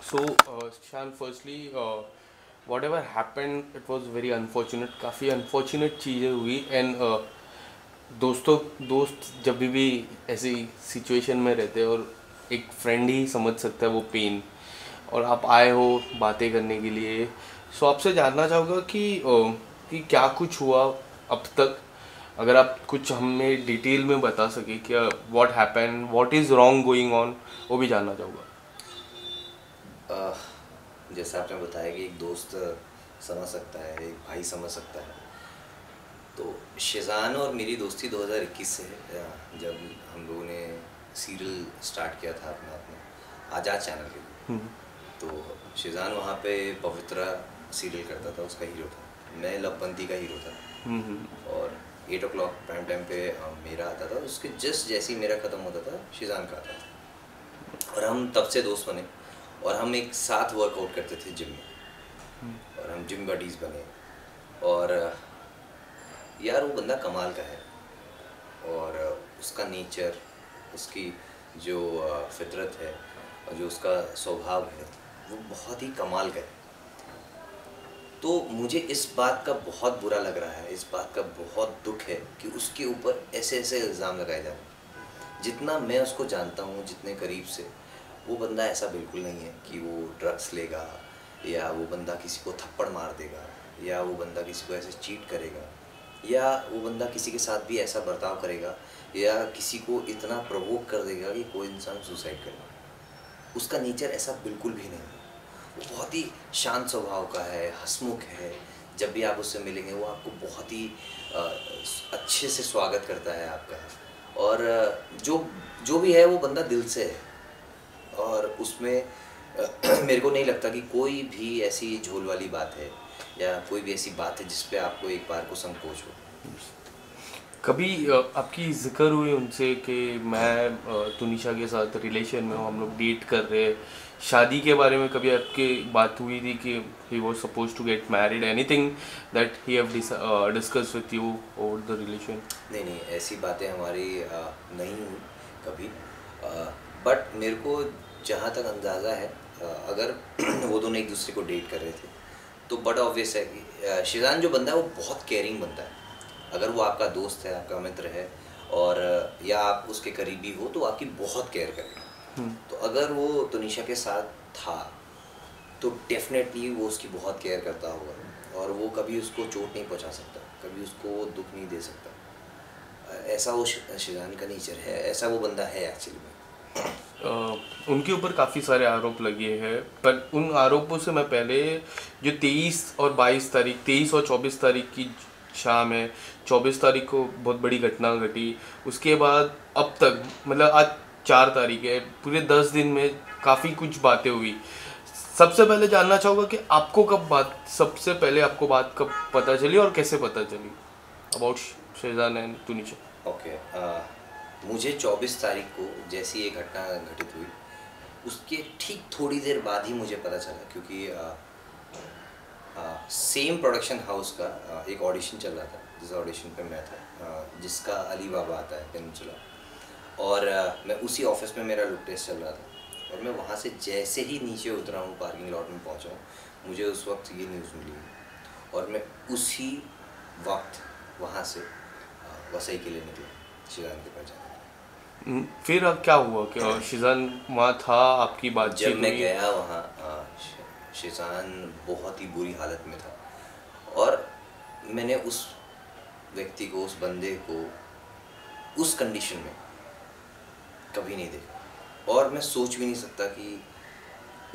So, Shan, firstly, whatever happened, it was very unfortunate. काफ़ी unfortunate चीज़ें हुई and दोस्त जब भी ऐसी सिचुएशन में रहते हैं और एक फ्रेंड ही समझ सकता है वो पेन, और आप आए हो बातें करने के लिए। सो आपसे जानना चाहूँगा कि क्या कुछ हुआ अब तक, अगर आप कुछ हमें डिटेल में बता सके कि what happen, what is wrong going on, वो भी जानना चाहूँगा। अह, जैसा आपने बताया कि एक दोस्त समझ सकता है, एक भाई समझ सकता है। तो शेज़ान और मेरी दोस्ती 2021 से है, जब हम लोगों ने सीरियल स्टार्ट किया था अपना आज़ाद चैनल के लिए। तो शेज़ान वहाँ पे पवित्रा सीरियल करता था, उसका हीरो था। मैं लवपंती का हीरो था। और 8 o'clock प्राइम टाइम पे मेरा आता था, उसके जस्ट जैसे ही मेरा ख़त्म होता था शेज़ान का आता था। और हम तब से दोस्त बने और हम एक साथ वर्कआउट करते थे जिम में, और हम जिम बडीज़ बने। और यार वो बंदा कमाल का है, और उसका नेचर, उसकी जो फितरत है और जो उसका स्वभाव है वो बहुत ही कमाल का है। तो मुझे इस बात का बहुत बुरा लग रहा है, इस बात का बहुत दुख है कि उसके ऊपर ऐसे ऐसे इल्ज़ाम लगाए जा रहे हैं। जितना मैं उसको जानता हूँ, जितने करीब से, वो बंदा ऐसा बिल्कुल नहीं है कि वो ड्रग्स लेगा, या वो बंदा किसी को थप्पड़ मार देगा, या वो बंदा किसी को ऐसे चीट करेगा, या वो बंदा किसी के साथ भी ऐसा बर्ताव करेगा, या किसी को इतना प्रवोक कर देगा कि कोई इंसान सुसाइड करेगा। उसका नेचर ऐसा बिल्कुल भी नहीं है। वो बहुत ही शांत स्वभाव का है, हंसमुख है। जब भी आप उससे मिलेंगे वो आपको बहुत ही अच्छे से स्वागत करता है आपका। और जो जो भी है वो बंदा दिल से है। और उसमें मेरे को नहीं लगता कि कोई भी ऐसी झोल वाली बात है, या कोई भी ऐसी बात है जिस पे आपको एक बार को संकोच हो। कभी आपकी जिक्र हुई उनसे कि मैं तुनिशा के साथ रिलेशन में हूँ, हम लोग डेट कर रहे हैं, शादी के बारे में कभी आपकी बात हुई थी कि he was suppose to get married, anything that he have discuss with you over the relation? नहीं नहीं, ऐसी बातें हमारी नहीं हुई कभी। बट मेरे को जहाँ तक अंदाज़ा है, अगर वो दोनों एक दूसरे को डेट कर रहे थे तो बड़ा ऑब्वियस है कि शिजान जो बंदा है वो बहुत केयरिंग बंदा है। अगर वो आपका दोस्त है, आपका मित्र है, और या आप उसके करीबी हो, तो आपकी बहुत केयर करेगा। तो अगर वो तुनिशा के साथ था तो डेफिनेटली वो उसकी बहुत केयर करता होगा, और वो कभी उसको चोट नहीं पहुंचा सकता, कभी उसको वो दुख नहीं दे सकता। ऐसा वो शिजान का नेचर है, ऐसा वो बंदा है एक्चुअली में। उनके ऊपर काफ़ी सारे आरोप लगे हैं, पर उन आरोपों से मैं पहले, जो 23 और 22 तारीख, 23 और 24 तारीख की शाम है, 24 तारीख को बहुत बड़ी घटना घटी, उसके बाद अब तक, मतलब आज 4 तारीख है, पूरे 10 दिन में काफ़ी कुछ बातें हुई। सबसे पहले जानना चाहूँगा कि आपको कब बात, सबसे पहले आपको बात कब पता चली और कैसे पता चली about Schezwan and Tunisha? Okay. मुझे 24 तारीख को जैसी ये घटना घटित हुई, उसके ठीक थोड़ी देर बाद ही मुझे पता चला, क्योंकि सेम प्रोडक्शन हाउस का एक ऑडिशन चल रहा था, जिस ऑडिशन पे मैं था, जिसका अली बाबा आता है पेनिनसुला। और मैं उसी ऑफिस में, मेरा लुक टेस्ट चल रहा था, और मैं वहाँ से जैसे ही नीचे उतरा हूँ, पार्किंग लॉट में पहुँचा हूँ, मुझे उस वक्त ये न्यूज़ मिली, और मैं उसी वक्त वहाँ से वसई के लिए निकला शिजान के पास जाने के फिर अब क्या हुआ कि शिजान वहाँ था, आपकी लिए। बातचीत जब मैं हुई? गया वहाँ, शिजान बहुत ही बुरी हालत में था, और मैंने उस व्यक्ति को, उस बंदे को उस कंडीशन में कभी नहीं देखा, और मैं सोच भी नहीं सकता कि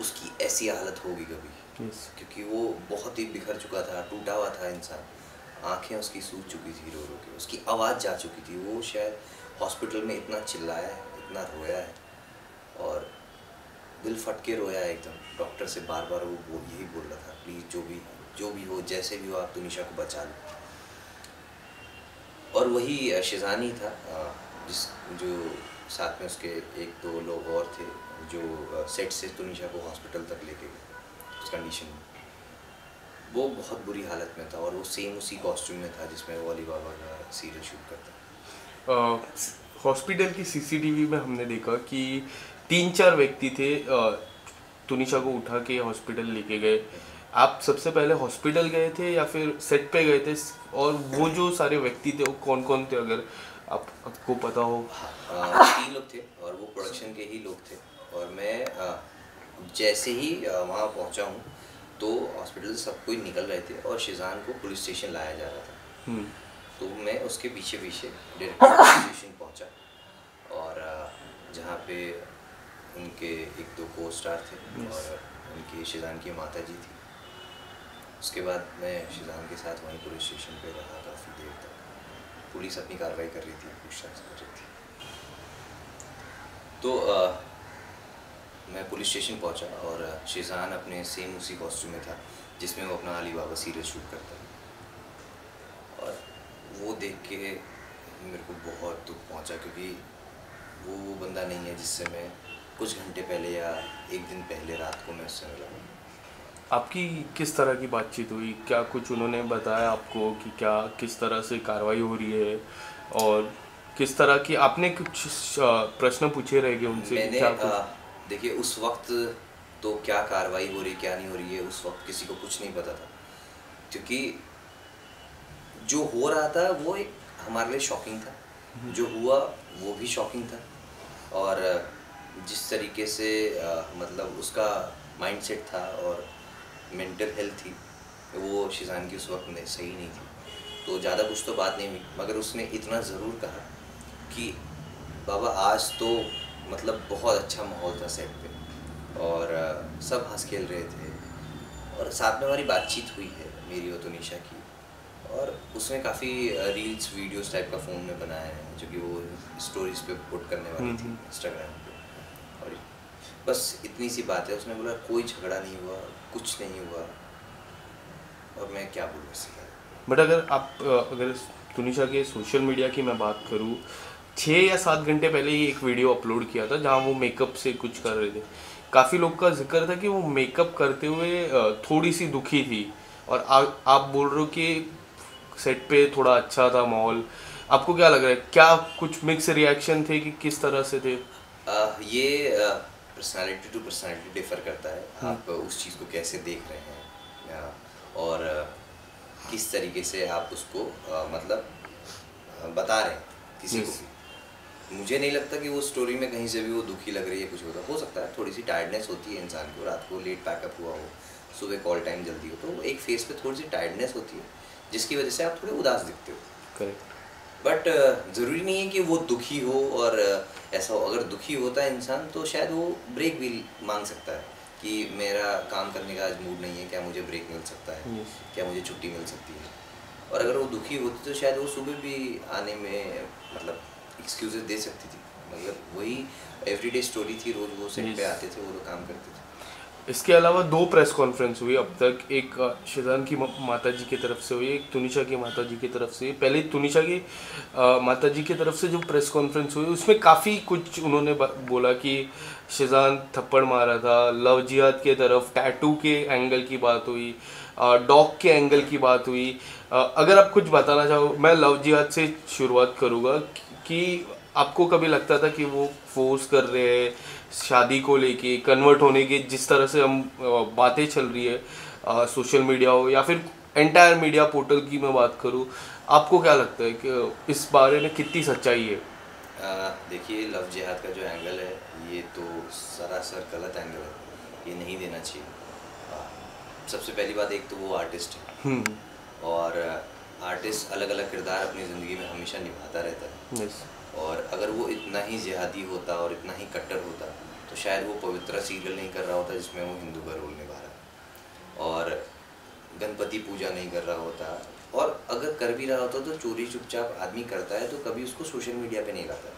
उसकी ऐसी हालत होगी कभी। Yes. क्योंकि वो बहुत ही बिखर चुका था, टूटा हुआ था इंसान। आंखें उसकी सूज चुकी थी रो रो के, उसकी आवाज़ जा चुकी थी। वो शायद हॉस्पिटल में इतना चिल्लाया है, इतना रोया है, और दिल फट के रोया है एकदम। डॉक्टर से बार बार वो यही बोल रहा था, प्लीज़ जो भी हो, जैसे भी हो, आप तुनिशा को बचा लो। और वही शिजानी था, जिस जो साथ में उसके एक दो लोग और थे, जो सेट से तुनिशा को हॉस्पिटल तक लेके गए उस कंडीशन में। वो बहुत बुरी हालत में था, और वो सेम उसी कॉस्ट्यूम में था जिसमें वो अली बाबा का सीरियल शूट करता। हॉस्पिटल की सीसीटीवी में हमने देखा कि 3-4 व्यक्ति थे, तुनिशा को उठा के हॉस्पिटल लेके गए। आप सबसे पहले हॉस्पिटल गए थे या फिर सेट पे गए थे? और वो जो सारे व्यक्ति थे वो कौन कौन थे, अगर आपको पता हो? 3 लोग थे और वो प्रोडक्शन के ही लोग थे। और मैं जैसे ही वहाँ पहुँचा हूँ तो हॉस्पिटल से सब कोई निकल रहे थे और शिजान को पुलिस स्टेशन लाया जा रहा था। तो मैं उसके पीछे पीछे डायरेक्ट पुलिस स्टेशन पहुँचा और जहाँ पे उनके 1-2 को स्टार थे और उनकी शिजान की माता जी थी। उसके बाद मैं शिजान के साथ वहीं पुलिस स्टेशन पे रहा काफ़ी देर तक। पुलिस अपनी कार्रवाई कर रही थी, पूछताछ कर रही थी। तो मैं पुलिस स्टेशन पहुंचा और शिजान अपने सेम उसी कॉस्ट्यूम में था जिसमें वो अपना अली बाबा सीरियल शूट करता है। और वो देख के मेरे को बहुत दुख पहुंचा, क्योंकि वो बंदा नहीं है जिससे मैं कुछ घंटे पहले या एक दिन पहले रात को मैं उससे मिला। आपकी किस तरह की बातचीत हुई? क्या कुछ उन्होंने बताया आपको कि क्या किस तरह से कार्रवाई हो रही है, और किस तरह की आपने कुछ प्रश्न पूछे रहेंगे उनसे? मैंने क्या कुछ? देखिए, उस वक्त तो क्या कार्रवाई हो रही क्या नहीं हो रही है उस वक्त किसी को कुछ नहीं पता था, क्योंकि जो हो रहा था वो एक हमारे लिए शॉकिंग था, जो हुआ वो भी शॉकिंग था। और जिस तरीके से मतलब उसका माइंडसेट था और मेंटल हेल्थ थी वो शिजान की उस वक्त में सही नहीं थी। तो ज़्यादा कुछ तो बात नहीं हुई, मगर उसने इतना ज़रूर कहा कि बाबा आज तो मतलब बहुत अच्छा माहौल था सेट पे और सब हंस खेल रहे थे। और साथ में हमारी बातचीत हुई है मेरी और तुनिशा की, और उसने काफ़ी रील्स वीडियोस टाइप का फ़ोन में बनाया है जो कि वो स्टोरीज पे पुट करने वाली थी इंस्टाग्राम पे। और बस इतनी सी बात है, उसने बोला कोई झगड़ा नहीं हुआ, कुछ नहीं हुआ। और मैं क्या बोलूँ इससे। बट अगर तुनिशा के सोशल मीडिया की मैं बात करूँ, 6 या 7 घंटे पहले ही एक वीडियो अपलोड किया था जहाँ वो मेकअप से कुछ कर रहे थे। काफ़ी लोग का जिक्र था कि वो मेकअप करते हुए थोड़ी सी दुखी थी, और आप बोल रहे हो कि सेट पे थोड़ा अच्छा था माहौल। आपको क्या लग रहा है, क्या कुछ मिक्स रिएक्शन थे कि किस तरह से थे? ये पर्सनालिटी टू पर्सनालिटी डिफ़र करता है, आप उस चीज़ को कैसे देख रहे हैं और किस तरीके से आप उसको मतलब बता रहे हैं किसी को भी। मुझे नहीं लगता कि वो स्टोरी में कहीं से भी वो दुखी लग रही है, कुछ होता हो सकता है थोड़ी सी टायर्डनेस होती है इंसान को, रात को लेट पैकअप हुआ हो, सुबह कॉल टाइम जल्दी हो, तो एक फेस पे थोड़ी सी टायर्डनेस होती है जिसकी वजह से आप थोड़े उदास दिखते हो। करेक्ट। बट ज़रूरी नहीं है कि वो दुखी हो, और ऐसा हो। अगर दुखी होता है इंसान तो शायद वो ब्रेक भी मांग सकता है कि मेरा काम करने का आज मूड नहीं है, क्या मुझे ब्रेक मिल सकता है, क्या मुझे छुट्टी मिल सकती है। और अगर वो दुखी होती तो शायद वो सुबह भी आने में मतलब एक्सक्यूजेस दे सकती थी। मतलब वही एवरीडे स्टोरी थी, रोज़ वो सेट पे आते थे, वो लोग काम करते थे। इसके अलावा 2 प्रेस कॉन्फ्रेंस हुई अब तक, एक शिजान की माता जी की तरफ से हुई, एक तुनिशा की माता जी की तरफ से। पहले तुनिशा की माता जी की तरफ से जो प्रेस कॉन्फ्रेंस हुई उसमें काफ़ी कुछ उन्होंने बोला कि शिजान थप्पड़ मारा था, लव जिहाद के तरफ टैटू के एंगल की बात हुई, डॉग के एंगल की बात हुई। अगर आप कुछ बताना चाहो, मैं लव जिहाद से शुरुआत करूँगा कि आपको कभी लगता था कि वो फोर्स कर रहे हैं शादी को लेके, कन्वर्ट होने के, जिस तरह से हम बातें चल रही है सोशल मीडिया हो या फिर एंटायर मीडिया पोर्टल की मैं बात करूँ, आपको क्या लगता है कि इस बारे में कितनी सच्चाई है? देखिए, लव जिहाद का जो एंगल है ये तो सरासर गलत एंगल है, ये नहीं देना चाहिए। सबसे पहली बात, एक तो वो आर्टिस्ट है और आर्टिस्ट अलग अलग किरदार अपनी ज़िंदगी में हमेशा निभाता रहता है। यस। और अगर वो इतना ही जिहादी होता और इतना ही कट्टर होता तो शायद वो पवित्रा सीरियल नहीं कर रहा होता जिसमें वो हिंदू का रोल निभा रहा है, और गणपति पूजा नहीं कर रहा होता, और अगर कर भी रहा होता तो चोरी चुपचाप आदमी करता है तो कभी उसको सोशल मीडिया पे नहीं लाता,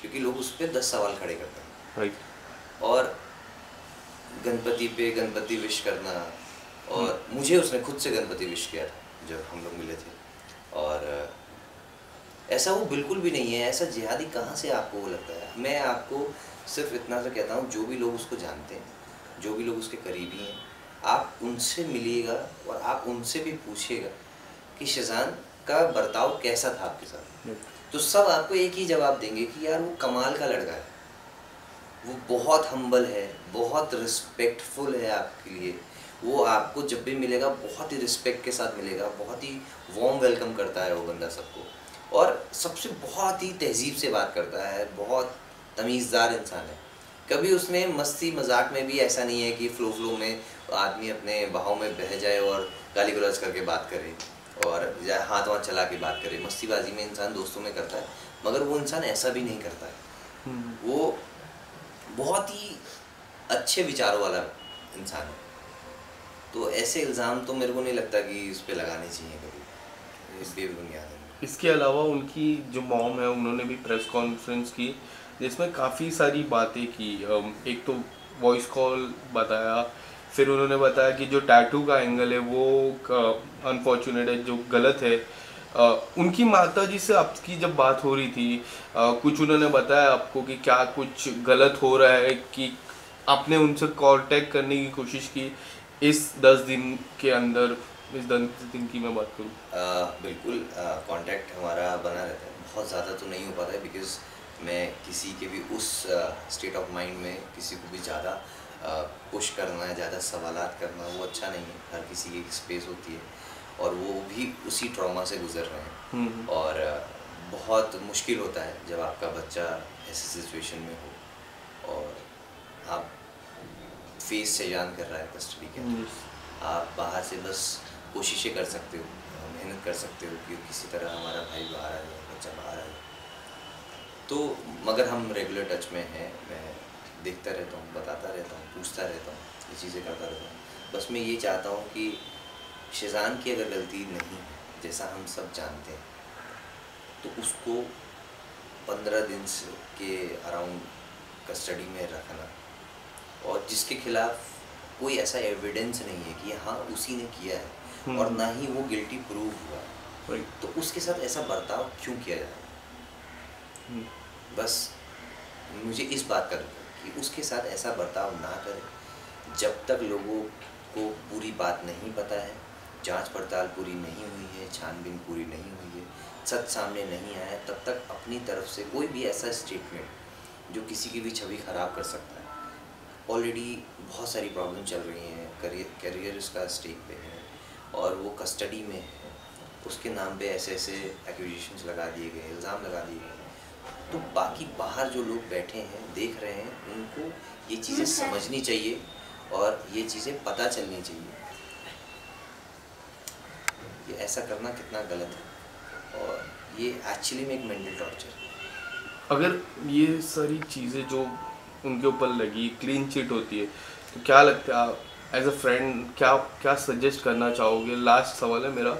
क्योंकि लोग उस पर 10 सवाल खड़े करते हैं। राइट। और गणपति पे गणपति विश करना, और मुझे उसने खुद से गणपति विश किया था जब हम लोग मिले थे, और ऐसा वो बिल्कुल भी नहीं है। ऐसा जिहादी कहाँ से आपको वो लगता है? मैं आपको सिर्फ इतना सा कहता हूँ, जो भी लोग उसको जानते हैं, जो भी लोग उसके करीबी हैं, आप उनसे मिलिएगा और आप उनसे भी पूछिएगा कि शिजान का बर्ताव कैसा था आपके साथ, तो सब आपको एक ही जवाब देंगे कि यार वो कमाल का लड़का है। वो बहुत हम्बल है, बहुत रिस्पेक्टफुल है आपके लिए। वो आपको जब भी मिलेगा बहुत ही रिस्पेक्ट के साथ मिलेगा, बहुत ही वार्म वेलकम करता है वो बंदा सबको, और सबसे बहुत ही तहज़ीब से बात करता है, बहुत तमीज़दार इंसान है। कभी उसने मस्ती मजाक में भी ऐसा नहीं है कि फ़्लो में आदमी अपने बहाव में बह जाए और गाली गलौज करके बात करे और या हाथ वाथ चला के बात करे। मस्तीबाजी में इंसान दोस्तों में करता है, मगर वो इंसान ऐसा भी नहीं करता है। वो बहुत ही अच्छे विचारों वाला इंसान है। तो ऐसे इल्ज़ाम तो मेरे को नहीं लगता कि इस पे लगाने चाहिए कभी, इस बेबुनियाद है। इसके अलावा उनकी जो मॉम है, उन्होंने भी प्रेस कॉन्फ्रेंस की जिसमें काफ़ी सारी बातें की। एक तो वॉइस कॉल बताया, फिर उन्होंने बताया कि जो टैटू का एंगल है वो अनफॉर्चुनेट है, जो गलत है। उनकी माता जी से आपकी जब बात हो रही थी, कुछ उन्होंने बताया आपको कि क्या कुछ गलत हो रहा है, कि आपने उनसे कांटेक्ट करने की कोशिश की इस 10 दिन के अंदर? इस 10 दिन की मैं बात करूँ, बिल्कुल कांटेक्ट हमारा बना रहता है। बहुत ज़्यादा तो नहीं हो पाता है बिकॉज़ मैं किसी के भी उस स्टेट ऑफ माइंड में किसी को भी ज़्यादा पुश करना, ज़्यादा सवालात करना वो अच्छा नहीं है। हर किसी की एक स्पेस होती है और वो भी उसी ट्रॉमा से गुजर रहे हैं। और बहुत मुश्किल होता है जब आपका बच्चा ऐसी सिचुएशन में हो और आप फेस से जान कर रहा है कस्टडी के अंदर। आप बाहर से बस कोशिशें कर सकते हो, मेहनत कर सकते हो कि किसी तरह हमारा भाई बाहर आ जाए, बच्चा बाहर आ जाए। तो मगर हम रेगुलर टच में हैं, मैं देखता रहता हूँ, बताता रहता हूँ, पूछता रहता हूँ, ये चीज़ें करता रहता हूँ। बस मैं ये चाहता हूँ कि शेज़ान की अगर गलती नहीं है, जैसा हम सब जानते हैं, तो उसको 15 दिन के अराउंड कस्टडी में रखना, और जिसके खिलाफ कोई ऐसा एविडेंस नहीं है कि हाँ उसी ने किया है और ना ही वो गिल्टी प्रूव हुआ, तो उसके साथ ऐसा बर्ताव क्यों किया जा रहा है? बस मुझे इस बात का दुख है कि उसके साथ ऐसा बर्ताव ना करें। जब तक लोगों को पूरी बात नहीं पता है, जांच पड़ताल पूरी नहीं हुई है, छानबीन पूरी नहीं हुई है, सच सामने नहीं आया, तब तक अपनी तरफ से कोई भी ऐसा स्टेटमेंट जो किसी की भी छवि ख़राब कर सकता है। ऑलरेडी बहुत सारी प्रॉब्लम चल रही हैं, करियर उसका स्टेक पे है और वो कस्टडी में है, उसके नाम पे ऐसे ऐसे एक्यूजेशंस लगा दिए गए, इल्ज़ाम लगा दिए गए। तो बाकी बाहर जो लोग बैठे हैं, देख रहे हैं, उनको ये चीज़ें समझनी चाहिए और ये चीज़ें पता चलनी चाहिए ये ऐसा करना कितना गलत है और ये एक्चुअली में एक मेंटल टॉर्चर है। अगर ये सारी चीज़ें जो उनके ऊपर लगी क्लीन चिट होती है, तो क्या लगता है एज अ फ्रेंड, क्या क्या सजेस्ट करना चाहोगे? लास्ट सवाल है मेरा,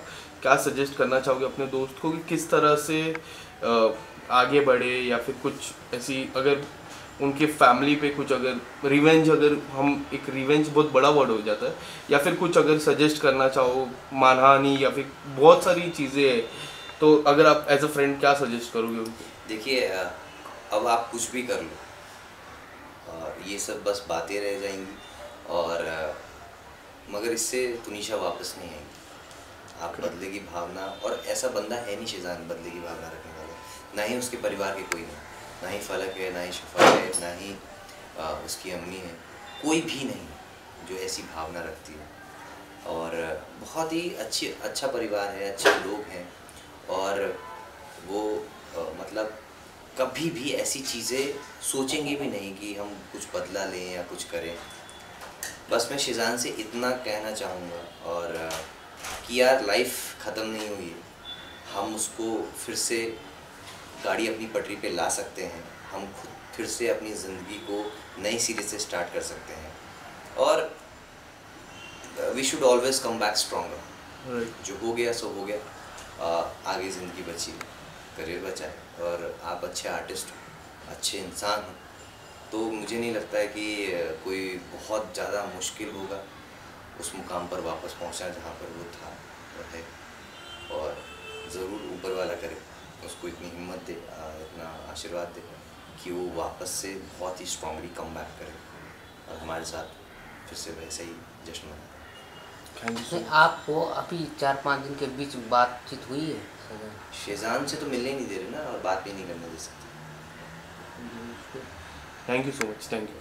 क्या सजेस्ट करना चाहोगे अपने दोस्त को कि किस तरह से आगे बढ़े, या फिर कुछ ऐसी अगर उनके फैमिली पे कुछ अगर रिवेंज, अगर हम एक रिवेंज बहुत बड़ा वर्ड हो जाता है, या फिर कुछ अगर सजेस्ट करना चाहो, मानहानि या फिर बहुत सारी चीज़ें हैं, तो अगर आप एज अ फ्रेंड क्या सजेस्ट करोगे उनको? देखिए अब आप कुछ भी कर लो और ये सब बस बातें रह जाएंगी और मगर इससे तुनिशा वापस नहीं आएगी। आप बदले की भावना, और ऐसा बंदा है नहीं शेज़ान बदले की भावना रखने वाला, ना ही उसके परिवार के कोई नहीं, ना ही फलक है, ना ही शफा है, ना ही उसकी अम्मी है, कोई भी नहीं जो ऐसी भावना रखती है। और बहुत ही अच्छा परिवार है, अच्छे लोग हैं और वो मतलब कभी भी ऐसी चीज़ें सोचेंगे भी नहीं कि हम कुछ बदला लें या कुछ करें। बस मैं शेज़ान से इतना कहना चाहूँगा और कि यार लाइफ ख़त्म नहीं हुई है, हम उसको फिर से गाड़ी अपनी पटरी पे ला सकते हैं, हम खुद फिर से अपनी ज़िंदगी को नई सिरे से स्टार्ट कर सकते हैं और we should always come back stronger. जो हो गया सो हो गया, आगे ज़िंदगी बची, करियर बचा है और आप अच्छे आर्टिस्ट हो, अच्छे इंसान हो, तो मुझे नहीं लगता है कि कोई बहुत ज़्यादा मुश्किल होगा उस मुकाम पर वापस पहुंचना जहां पर वो था और है। और ज़रूर ऊपर वाला करे, उसको इतनी हिम्मत दे, इतना आशीर्वाद दे कि वो वापस से बहुत ही स्ट्रांगली कम बैक करे और हमारे साथ फिर से वैसे ही जश्न मनाए। आपको अभी 4-5 दिन के बीच बातचीत हुई है शेज़ान से तो मिलने नहीं दे रहे ना और बात भी नहीं करने दे सकते। Thank you so much, thank you.